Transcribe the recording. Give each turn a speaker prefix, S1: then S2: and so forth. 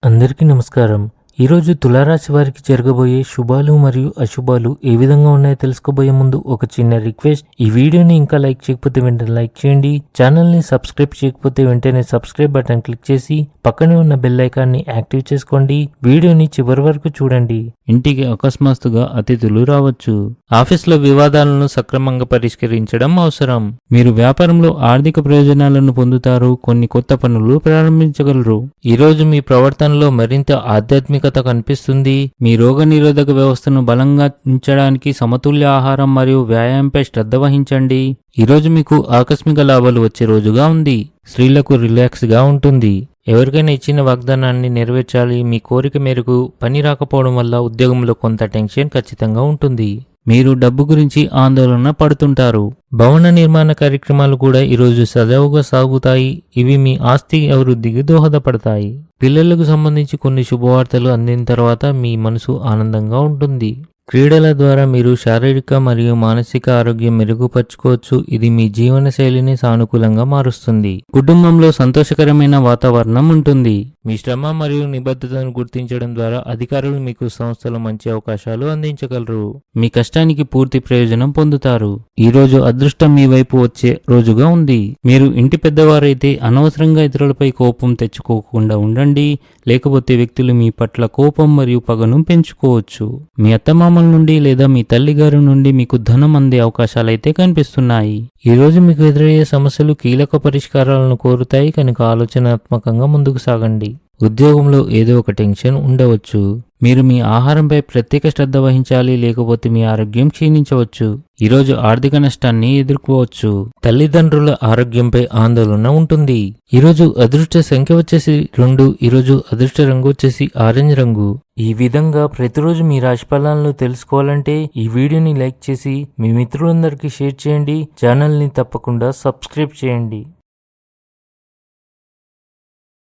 S1: అందరికీ నమస్కారం. ఈరోజు తులారాశి వారికి జరగబోయే శుభాలు మరియు అశుభాలు ఏ విధంగా ఉన్నాయో తెలుసుకోబోయే ముందు ఒక చిన్న రిక్వెస్ట్. ఈ వీడియోని ఇంకా లైక్ చేయకపోతే వెంటనే లైక్ చేయండి. ఛానల్ని సబ్స్క్రైబ్ చేయకపోతే వెంటనే సబ్స్క్రైబ్ బటన్ క్లిక్ చేసి పక్కనే ఉన్న బెల్ ఐకాన్ని యాక్టివ్ చేసుకోండి. వీడియోని చివరి వరకు చూడండి. ఇంటికి అకస్మాత్తుగా అతిథులు రావచ్చు. ఆఫీసులో వివాదాలను సక్రమంగా పరిష్కరించడం అవసరం. మీరు వ్యాపారంలో ఆర్థిక ప్రయోజనాలను పొందుతారు. కొన్ని కొత్త పనులు ప్రారంభించగలరు. ఈరోజు మీ ప్రవర్తనలో మరింత ఆధ్యాత్మికత కనిపిస్తుంది. మీ రోగనిరోధక వ్యవస్థను బలంగా ఉంచడానికి సమతుల్య ఆహారం మరియు వ్యాయామంపై శ్రద్ధ వహించండి. ఈరోజు మీకు ఆకస్మిక లాభాలు వచ్చే రోజుగా ఉంది. స్త్రీలకు రిలాక్స్ గా ఉంటుంది. ఎవరికైనా ఇచ్చిన వాగ్దానాన్ని నెరవేర్చాలి. మీ కోరిక మేరకు పని రాకపోవడం వల్ల ఉద్యోగంలో కొంత టెన్షన్ ఖచ్చితంగా ఉంటుంది. మీరు డబ్బు గురించి ఆందోళన పడుతుంటారు. భవన నిర్మాణ కార్యక్రమాలు కూడా ఈరోజు సజావుగా సాగుతాయి. ఇవి మీ ఆస్తి అభివృద్ధికి దోహదపడతాయి. పిల్లలకు సంబంధించి కొన్ని శుభవార్తలు అందిన తర్వాత మీ మనసు ఆనందంగా ఉంటుంది. క్రీడల ద్వారా మీరు శారీరక మరియు మానసిక ఆరోగ్యం మెరుగుపరుచుకోవచ్చు. ఇది మీ జీవన శైలిని సానుకూలంగా మారుస్తుంది. కుటుంబంలో సంతోషకరమైన వాతావరణం ఉంటుంది. మీ శ్రమ మరియు నిబద్ధతను గుర్తించడం ద్వారా అధికారులు మీకు సంస్థలో మంచి అవకాశాలు అందించగలరు. మీ కష్టానికి పూర్తి ప్రయోజనం పొందుతారు. ఈ రోజు అదృష్టం మీ వైపు వచ్చే రోజుగా ఉంది. మీరు ఇంటి పెద్దవారైతే అనవసరంగా ఇతరులపై కోపం తెచ్చుకోకుండా ఉండండి. లేకపోతే వ్యక్తులు మీ పట్ల కోపం మరియు పగను పెంచుకోవచ్చు. మీ అత్తమామల నుండి లేదా మీ తల్లిగారి నుండి మీకు ధనం అందే అవకాశాలైతే కనిపిస్తున్నాయి. ఈ రోజు మీకు ఎదురయ్యే సమస్యలు కీలక పరిష్కారాలను కోరుతాయి కనుక ఆలోచనాత్మకంగా ముందుకు సాగండి. ఉద్యోగంలో ఏదో ఒక టెన్షన్ ఉండవచ్చు. మీరు మీ ఆహారంపై ప్రత్యేక శ్రద్ధ వహించాలి, లేకపోతే మీ ఆరోగ్యం క్షీణించవచ్చు. ఈరోజు ఆర్థిక నష్టాన్ని ఎదుర్కోవచ్చు. తల్లిదండ్రుల ఆరోగ్యంపై ఆందోళన ఉంటుంది. ఈరోజు అదృష్ట సంఖ్య వచ్చేసి 2. ఈరోజు అదృష్ట రంగు వచ్చేసి ఆరెంజ్ రంగు. ఈ విధంగా ప్రతిరోజు మీ రాశి ఫలాలను తెలుసుకోవాలంటే ఈ వీడియోని లైక్ చేసి మీ మిత్రులందరికీ షేర్ చేయండి. ఛానల్ని తప్పకుండా సబ్స్క్రైబ్ చేయండి.